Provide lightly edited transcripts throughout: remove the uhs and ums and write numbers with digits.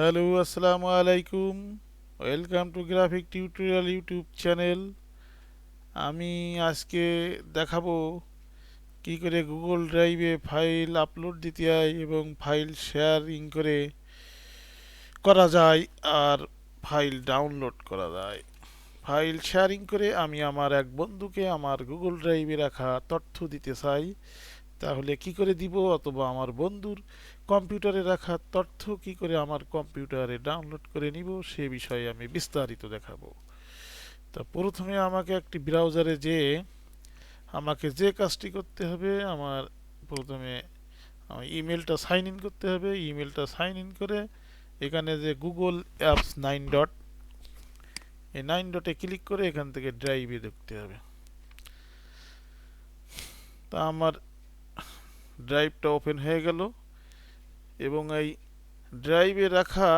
Hello, আসসালামু আলাইকুম। Welcome to graphic tutorial YouTube channel. আমি আজকে দেখাবো কি করে গুগল ড্রাইভে ফাইল আপলোড দিতে হয় এবং ফাইল শেয়ারিং করে করা যায় আর ফাইল ডাউনলোড করা যায়। ফাইল শেয়ারিং করে আমি আমার এক বন্ধুকে আমার গুগল ড্রাইভে রাখা তথ্য দিতে চাই, তাহলে কি করে দিব, অথবা আমার বন্ধুর কম্পিউটারে রাখা তথ্য কি করে আমার কম্পিউটারে ডাউনলোড করে নিব সে বিষয়ে আমি বিস্তারিত দেখাবো। তা প্রথমে আমাকে একটি ব্রাউজারে যেয়ে আমাকে যে কাজটি করতে হবে, আমার প্রথমে আমার ইমেলটা সাইন ইন করতে হবে। ইমেলটা সাইন ইন করে এখানে যে গুগল অ্যাপস 9 ডট, এই 9 ডটে ক্লিক করে এখান থেকে ড্রাইভে দেখতে হবে। তা আমার ড্রাইভটা ওপেন হয়ে গেল এবং এই ড্রাইভে রাখা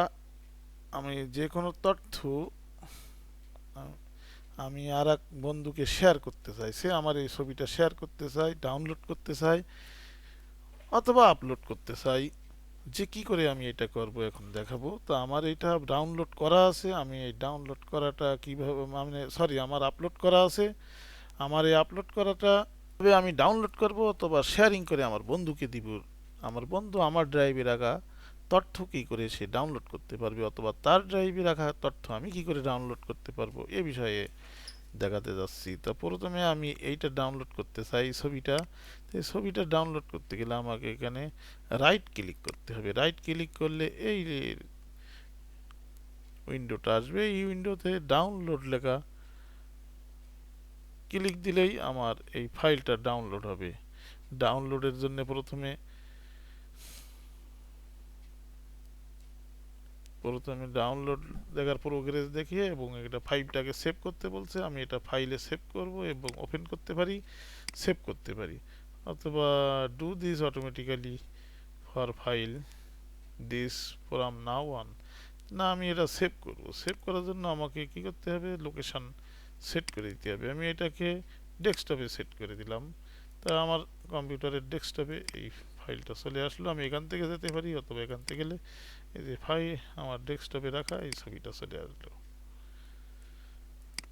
আমি যে কোনো তথ্য আমি আর এক বন্ধুকে শেয়ার করতে চাই, সে আমার এই ছবিটা শেয়ার করতে চাই, ডাউনলোড করতে চাই অথবা আপলোড করতে চাই, যে কি করে আমি এটা করব এখন দেখাবো। তো আমার এটা ডাউনলোড করা আছে, আমি এই ডাউনলোড করাটা কিভাবে, মানে সরি, আমার আপলোড করা আছে। আমার এই আপলোড করাটা আমি ডাউনলোড করব অথবা শেয়ারিং করে আমার বন্ধুকে দিব। আমার বন্ধু আমার ড্রাইভে রাখা তথ্য কি করে সে ডাউনলোড করতে পারবে, অথবা তার ড্রাইভে রাখা তথ্য আমি কি করে ডাউনলোড করতে পারবো, এ বিষয়ে দেখাতে যাচ্ছি। তো প্রথমে আমি এইটা ডাউনলোড করতে চাই, ছবিটা। তো এই ছবিটা ডাউনলোড করতে গেলে আমাকে এখানে রাইট ক্লিক করতে হবে। রাইট ক্লিক করলে এই উইন্ডোটা আসবে। এই উইন্ডোতে ডাউনলোড লেখা ক্লিক দিলেই আমার এই ফাইলটা ডাউনলোড হবে। ডাউনলোডের জন্য প্রথমে প্রথমে ডাউনলোড দেখার প্রোগ্রেস দেখিয়ে এবং এটা ফাইলটাকে সেভ করতে বলছে, আমি এটা ফাইলে সেভ করব এবং ওপেন করতে পারি, সেভ করতে পারি, অথবা do this automatically for file this from now on. না, আমি এটা সেভ করব। সেভ করার জন্য আমাকে কি করতে হবে, লোকেশন সেট করে দিতে হবে। আমি এটাকে ডেস্কটপে সেট করে দিলাম। তা আমার কম্পিউটারের ডেস্কটপে এই ফাইলটা চলে আসলো। আমি এখান থেকে যেতে পারি, অথবা এখান থেকে গেলে এই যে ফাইল আমার ডেস্কটপে রাখা এই ছবিটা চলে আসলো।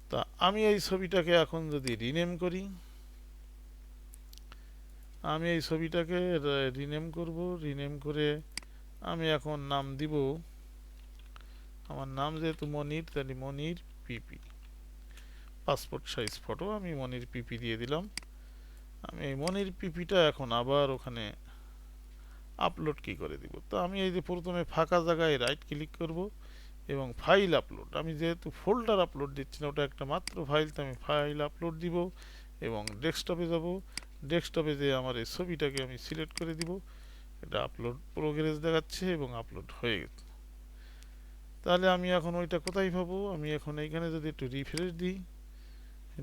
তা আমি এই ছবিটাকে এখন যদি রিনেম করি, আমি এই ছবিটাকে রিনেম করব। রিনেম করে আমি এখন নাম দিব, আমার নাম যেহেতু মনির, তাহলে মনির পিপি। পাসপোর্ট সাইজ ফটো আমি মনির পিপি দিয়ে দিলাম। আমি এই মনির পিপিটা এখন আবার ওখানে আপলোড কি করে দিব। তো আমি এই যে প্রথমে ফাঁকা জায়গায় রাইট ক্লিক করব এবং ফাইল আপলোড, আমি যেহেতু ফোল্ডার আপলোড দিচ্ছি না, ওটা একটা মাত্র ফাইল, তো আমি ফাইল আপলোড দিব এবং ডেস্কটপে যাব। ডেস্কটপে যে আমার এই ছবিটাকে আমি সিলেক্ট করে দিব। এটা আপলোড প্রোগ্রেস দেখাচ্ছে এবং আপলোড হয়ে গেছে। তাহলে আমি এখন ওইটা কোথায় পাবো, আমি এখন এইখানে যদি একটু রিফ্রেশ দিই,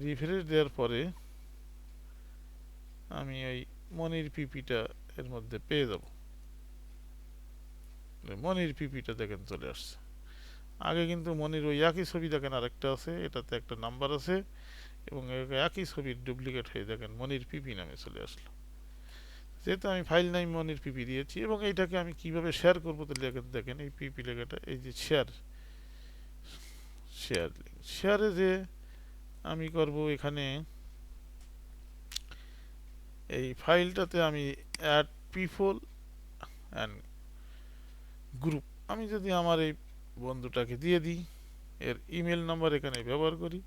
রিফ্রেশ দেওয়ার পরে আমি এই মনির পিপিটা এর মধ্যে পেয়ে যাব। মনির পিপিটা দেখেন চলে আসছে। আগে কিন্তু মনির ওই একই ছবি দেখেন আরেকটা আছে, এটাতে একটা নাম্বার আছে এবং একই ছবির ডুপ্লিকেট হয়ে দেখেন মনির পিপি নামে চলে আসলো। যেহেতু আমি ফাইল নাম মনির পিপি দিয়েছি, এবং এইটাকে আমি কিভাবে শেয়ার করবো, তো দেখেন এই পিপি লেখাটা, এই যে শেয়ার, শেয়ার শেয়ারে যে আমি করব এখানে এই ফাইলটাতে আমি অ্যাড পিপল অ্যান্ড গ্রুপ, আমি যদি আমার এই বন্ধুটাকে দিয়ে দিই, এর ইমেল নাম্বার এখানে ব্যবহার করি।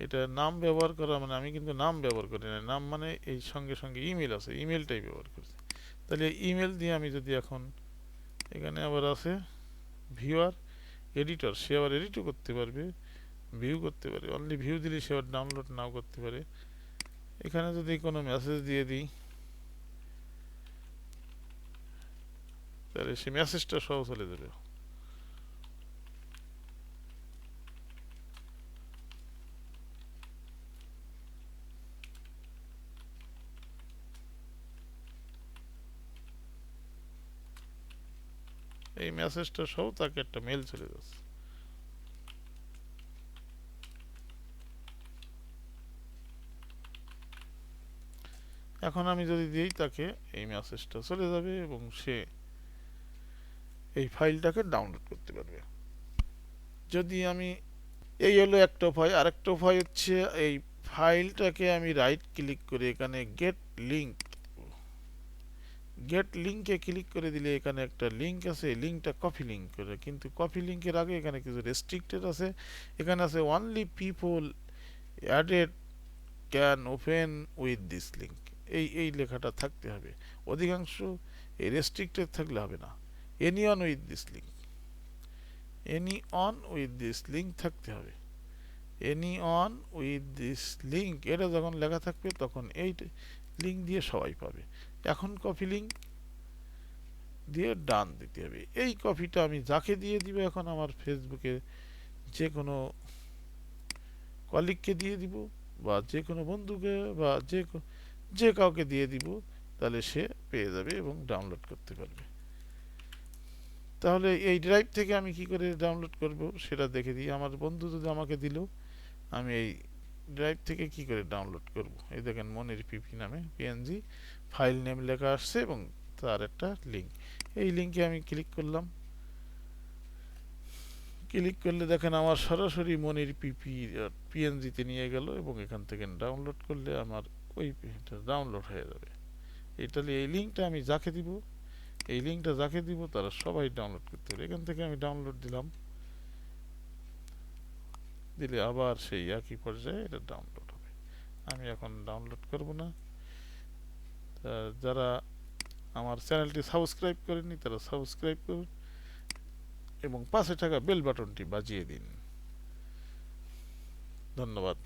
এটা নাম ব্যবহার করা মানে আমি কিন্তু নাম ব্যবহার করি না, নাম মানে এই সঙ্গে সঙ্গে ইমেল আছে, ইমেলটাই ব্যবহার করছি। তাহলে ইমেল দিয়ে আমি যদি এখন এখানে আবার আছে ভিউয়ার এডিটর, সে আবার এডিটও করতে পারবে, ভিউ করতে পারে। অনলি ভিউ দিলে সে আবার ডাউনলোড নাও করতে পারে। এখানে যদি কোনো মেসেজ দিয়ে দিই, তাহলে সে মেসেজটা সহ চলে যাবে। এই মেসেজটা সহ তাকে একটা মেল চলে যাচ্ছে। এখন আমি যদি দিই তাকে, এই মেসেজটা চলে যাবে এবং সে এই ফাইলটাকে ডাউনলোড করতে পারবে। যদি আমি, এই হলো একটা উপায়। আরেকটা উপায় হচ্ছে এই ফাইলটাকে আমি রাইট ক্লিক করে এখানে গেট লিঙ্ক, গেট লিঙ্কে ক্লিক করে দিলে এখানে একটা লিঙ্ক আছে, লিঙ্কটা কপি লিঙ্ক করে, কিন্তু কপি লিঙ্কের আগে এখানে কিছু রেস্ট্রিক্টেড আছে। এখানে আছে only people added can open with this link, এই লেখাটা থাকতে হবে। অধিকাংশ এই রেস্ট্রিক্টেড থাকলে হবে না। Any on with this link, any on with this link থাকতে হবে। Any on with this link এটা যখন লেখা থাকবে তখন এই লিঙ্ক দিয়ে সবাই পাবে। এখন কপি লিঙ্ক দিয়ে ডান দিতে হবে। এই কপিটা আমি যাকে দিয়ে দিব, এখন আমার ফেসবুকে যে কোনো কলিগকে দিয়ে দিব, বা যে কোনো বন্ধুকে, বা যে কাউকে দিয়ে দিব, তাহলে সে পেয়ে যাবে এবং ডাউনলোড করতে পারবে। তাহলে এই ড্রাইভ থেকে আমি কি করে ডাউনলোড করব সেটা দেখে দিই। আমার বন্ধু যদি আমাকে দিল, আমি এই ড্রাইভ থেকে কি করে ডাউনলোড করব। এই দেখেন মনির পিপি নামে পিএনজি ফাইল নেম লেখা আসছে এবং তার একটা লিঙ্ক। এই লিঙ্কে আমি ক্লিক করলাম। ক্লিক করলে দেখেন আমার সরাসরি মনির পিএনজিতে নিয়ে গেল এবং এখান থেকে ডাউনলোড করলে আমার ওই ডাউনলোড হয়ে যাবে। এই লিঙ্কটা আমি যাকে দিব, এই লিঙ্কটা যাকে দিব তারা সবাই ডাউনলোড করতে পারে। এখান থেকে আমি ডাউনলোড দিলাম, দিলে আবার সেই একই পর্যায়ে এটা ডাউনলোড হবে। আমি এখন ডাউনলোড করব না। যারা আমার চ্যানেলটি সাবস্ক্রাইব করেননি তারা সাবস্ক্রাইব করুন এবং পাশে থাকা বেল বাটনটি বাজিয়ে দিন। ধন্যবাদ।